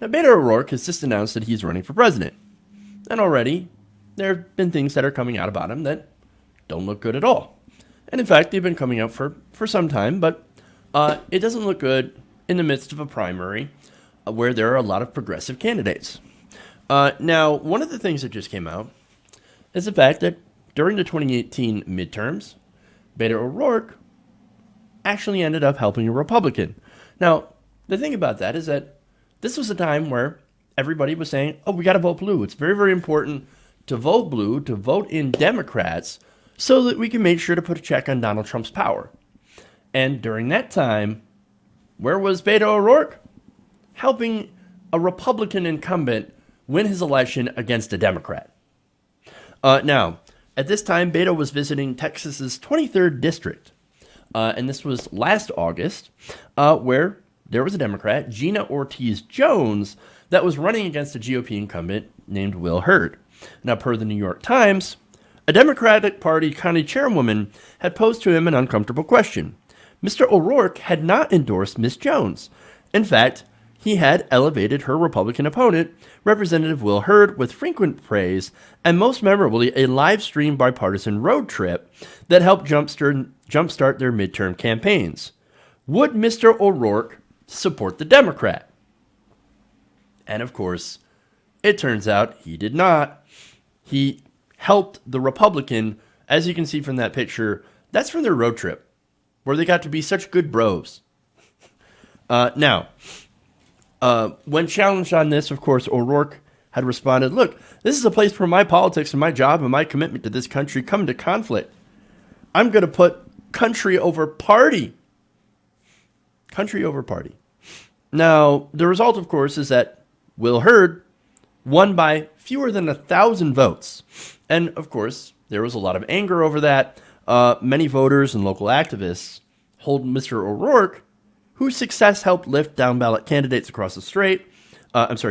Now, Beto O'Rourke has just announced that he's running for president. And already, there have been things that are coming out about him that don't look good at all. And in fact, they've been coming out for some time, but it doesn't look good in the midst of a primary where there are a lot of progressive candidates. Now, one of the things that just came out is the fact that during the 2018 midterms, Beto O'Rourke actually ended up helping a Republican. Now, the thing about that is that this was a time where everybody was saying, oh, we got to vote blue. It's very, very important to vote blue, to vote in Democrats, so that we can make sure to put a check on Donald Trump's power. And during that time, where was Beto O'Rourke? Helping a Republican incumbent win his election against a Democrat. Now, at this time, Beto was visiting Texas's 23rd district. And this was last August, where there was a Democrat, Gina Ortiz-Jones, that was running against a GOP incumbent named Will Hurd. Now, per the New York Times, a Democratic Party county chairwoman had posed to him an uncomfortable question. Mr. O'Rourke had not endorsed Miss Jones. In fact, he had elevated her Republican opponent, Representative Will Hurd, with frequent praise, and most memorably, a live-stream bipartisan road trip that helped jumpstart their midterm campaigns. Would Mr. O'Rourke support the Democrat? And of course, it turns out he did not. He helped the Republican, as you can see from that picture. That's from their road trip, where they got to be such good bros. Now, when challenged on this, of course, O'Rourke had responded, look, this is a place where my politics and my job and my commitment to this country come into conflict. I'm going to put country over party. Country over party. Now, the result, of course, is that Will Hurd won by fewer than 1,000 votes. And, of course, there was a lot of anger over that. Many voters and local activists hold Mr. O'Rourke, whose success helped lift down-ballot candidates across the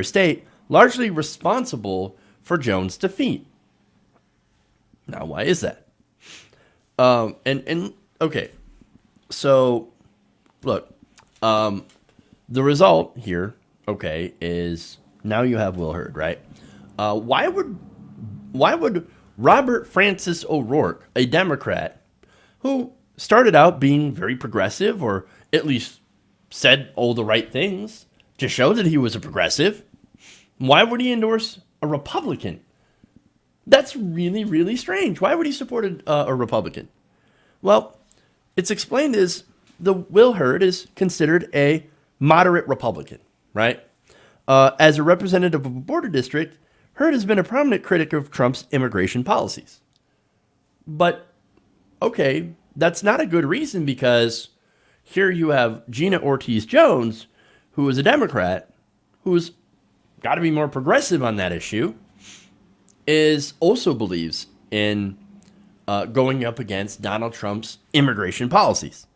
state, largely responsible for Jones' defeat. Now, why is that? Okay, so, look, the result here, okay, is now you have Will Hurd, right? Why would Robert Francis O'Rourke, a Democrat, who started out being very progressive, or at least said all the right things to show that he was a progressive, why would he endorse a Republican? That's really, really strange. Why would he support a Republican? Well, it's explained as the Will Hurd is considered a moderate Republican, right? As a representative of a border district, Hurd has been a prominent critic of Trump's immigration policies. But, okay, that's not a good reason, because here you have Gina Ortiz-Jones, who is a Democrat, who's got to be more progressive on that issue, also believes in going up against Donald Trump's immigration policies.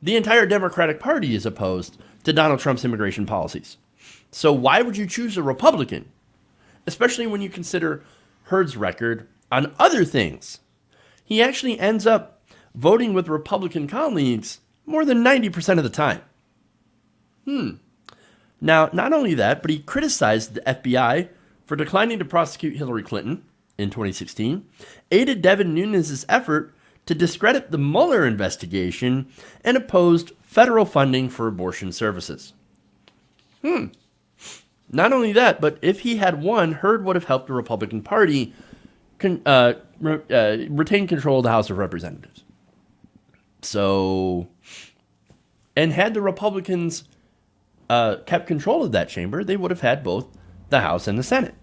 The entire Democratic Party is opposed to Donald Trump's immigration policies. So why would you choose a Republican? Especially when you consider Hurd's record on other things. He actually ends up voting with Republican colleagues more than 90% of the time. Now, not only that, but he criticized the FBI for declining to prosecute Hillary Clinton in 2016, aided Devin Nunes' effort to discredit the Mueller investigation, and opposed federal funding for abortion services. Not only that, but if he had won, Hurd would have helped the Republican Party retain control of the House of Representatives. So, and had the Republicans kept control of that chamber, they would have had both the House and the Senate.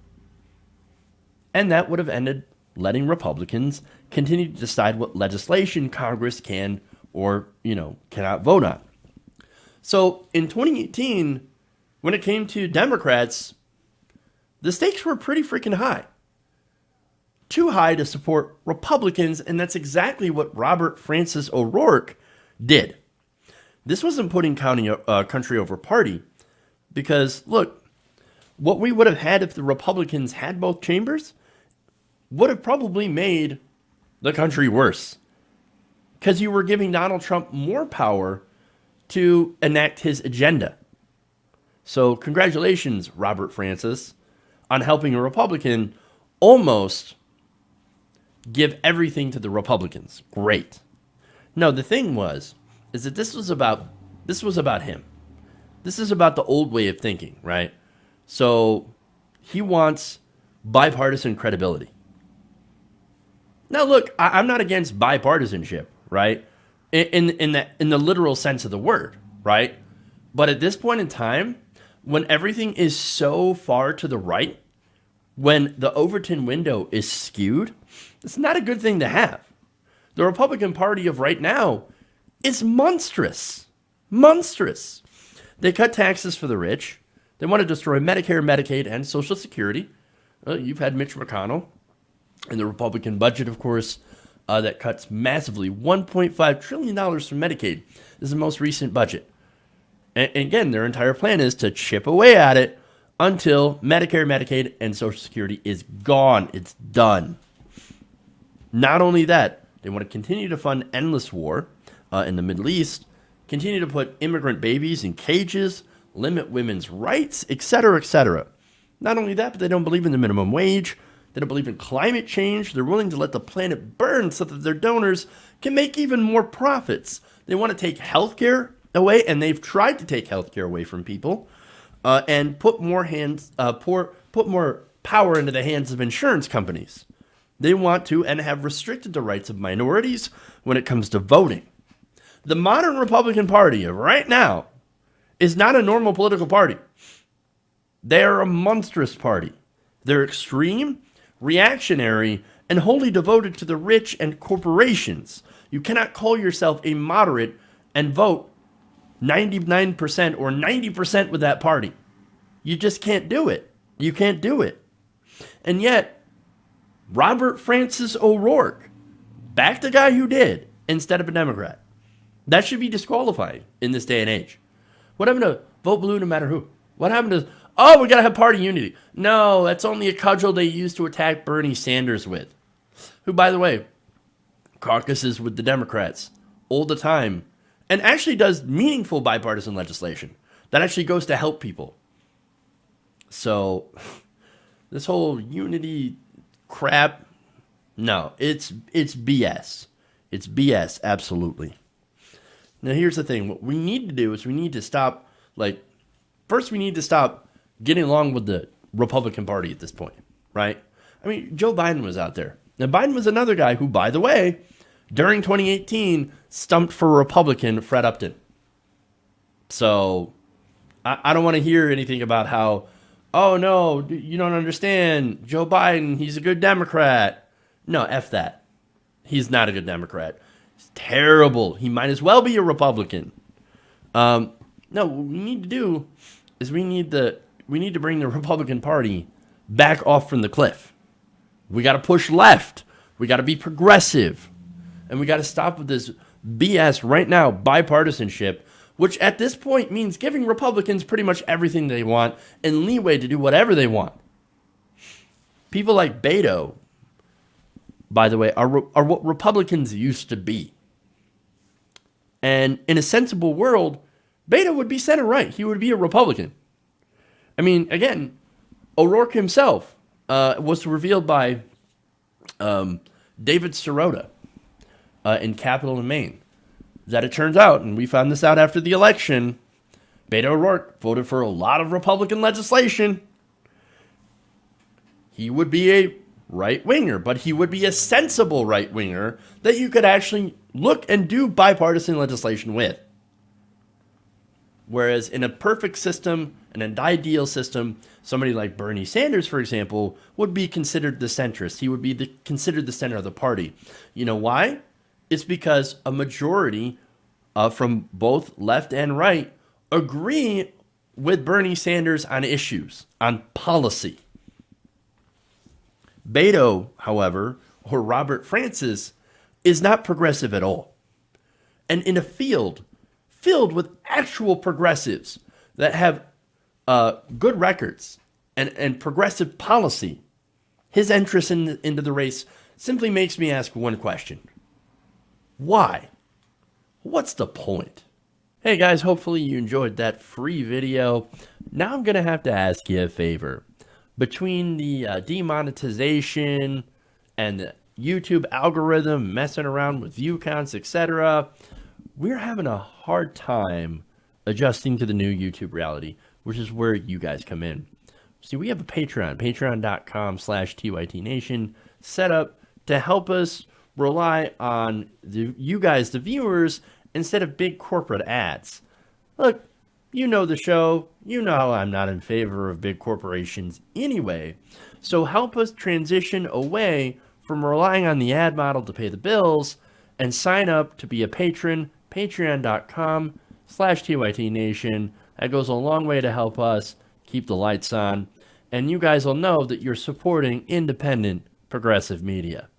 And that would have ended letting Republicans continue to decide what legislation Congress can or, cannot vote on. So in 2018, when it came to Democrats, the stakes were pretty freaking high. Too high to support Republicans, and that's exactly what Robert Francis O'Rourke did. This wasn't putting country over party, because, look, what we would have had if the Republicans had both chambers would have probably made the country worse, because you were giving Donald Trump more power to enact his agenda. So congratulations, Robert Francis, on helping a Republican almost give everything to the Republicans. Great. No, the thing is that this was about him. This is about the old way of thinking, right? So he wants bipartisan credibility. Now, look, I'm not against bipartisanship, right? In the literal sense of the word, right? But at this point in time, when everything is so far to the right, when the Overton window is skewed, it's not a good thing to have. The Republican Party of right now is monstrous. Monstrous. They cut taxes for the rich. They want to destroy Medicare, Medicaid, and Social Security. You've had Mitch McConnell in the Republican budget, of course, that cuts massively $1.5 trillion from Medicaid. This is the most recent budget. And again, their entire plan is to chip away at it until Medicare, Medicaid, and Social Security is gone. It's done. Not only that, they want to continue to fund endless war in the Middle East, continue to put immigrant babies in cages, limit women's rights, etc., etc. Not only that, but they don't believe in the minimum wage. They don't believe in climate change. They're willing to let the planet burn so that their donors can make even more profits. They want to take healthcare away, and they've tried to take healthcare away from people, and put more power into the hands of insurance companies. They want to and have restricted the rights of minorities when it comes to voting. The modern Republican Party of right now is not a normal political party. They're a monstrous party. They're extreme, reactionary, and wholly devoted to the rich and corporations. You cannot call yourself a moderate and vote 99% or 90% with that party. You just can't do it. You can't do it. And yet, Robert Francis O'Rourke backed the guy who did instead of a Democrat. That should be disqualifying in this day and age. What happened to vote blue no matter who? What happened to, we got to have party unity? No, that's only a cudgel they used to attack Bernie Sanders with, who, by the way, caucuses with the Democrats all the time and actually does meaningful bipartisan legislation that actually goes to help people. So this whole unity crap, no, it's BS. It's BS, absolutely. Now, here's the thing. What we need to do is we need to stop, first we need to stop getting along with the Republican Party at this point, right? I mean, Joe Biden was out there. Now, Biden was another guy who, by the way, during 2018, stumped for Republican Fred Upton. So, I don't want to hear anything about how, oh, no, you don't understand. Joe Biden, he's a good Democrat. No, F that. He's not a good Democrat. Terrible. He might as well be a Republican. No, what we need to do is we need to bring the Republican Party back off from the cliff. We got to push left. We got to be progressive. And we got to stop with this BS right now, bipartisanship, which at this point means giving Republicans pretty much everything they want and leeway to do whatever they want. People like Beto, by the way, are what Republicans used to be. And in a sensible world, Beto would be center right. He would be a Republican. I mean, again, O'Rourke himself was revealed by David Sirota in Capitol in Maine. That it turns out, and we found this out after the election, Beto O'Rourke voted for a lot of Republican legislation. He would be a right-winger, but he would be a sensible right-winger that you could actually look and do bipartisan legislation with. Whereas in a perfect system, in an ideal system, somebody like Bernie Sanders, for example, would be considered the centrist. He would be considered the center of the party. You know why? It's because a majority from both left and right agree with Bernie Sanders on issues, on policy. Beto, however, or Robert Francis, is not progressive at all. And in a field filled with actual progressives that have good records and progressive policy, his entrance into the race simply makes me ask one question. Why? What's the point? Hey guys, hopefully you enjoyed that free video. Now I'm going to have to ask you a favor. Between the demonetization and the YouTube algorithm messing around with view counts, etc., we're having a hard time adjusting to the new YouTube reality, which is where you guys come in. See, we have a Patreon, patreon.com/TYTNation, set up to help us rely on you guys, the viewers, instead of big corporate ads. Look, you know the show. You know I'm not in favor of big corporations anyway. So help us transition away from relying on the ad model to pay the bills and sign up to be a patron, patreon.com/TYTNation. That goes a long way to help us keep the lights on. And you guys will know that you're supporting independent progressive media.